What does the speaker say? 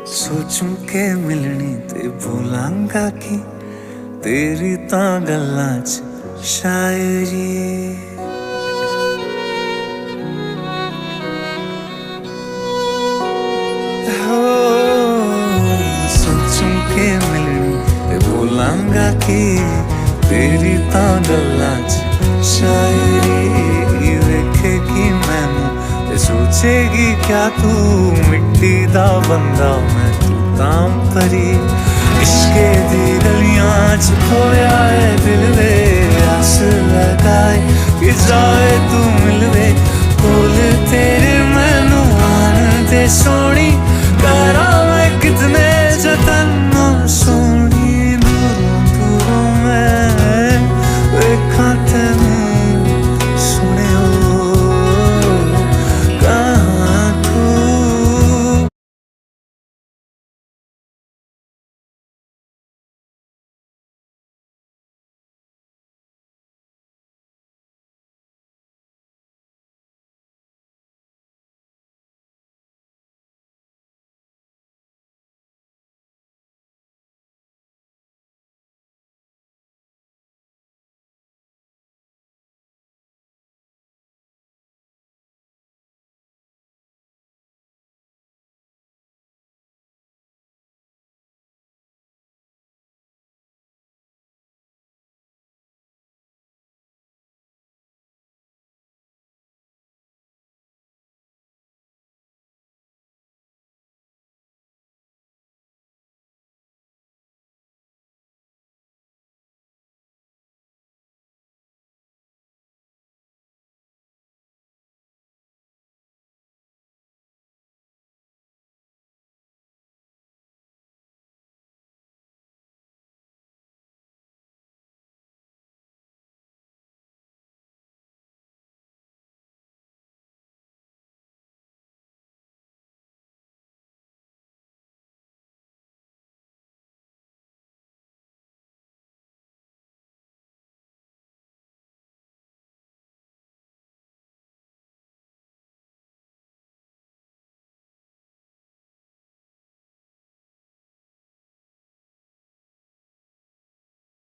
सोचूं के मिलनी ते भूलांगा कि तेरी तां गल्लां च शायरी। हो सोचूं के मिलनी ते भूलांगा कि तेरी तां गल्लां च शायरी। वेखेगी मैनू ते सोचेगी क्या तू मिट्टी दा बंदा मैं तू तां परी। इश्के दी गलियां च खोया है दिल वे, आस लगाए कि जाए तू मिलवे। कोल तेरे मैनू आन दे सोनी, करा मैं कितने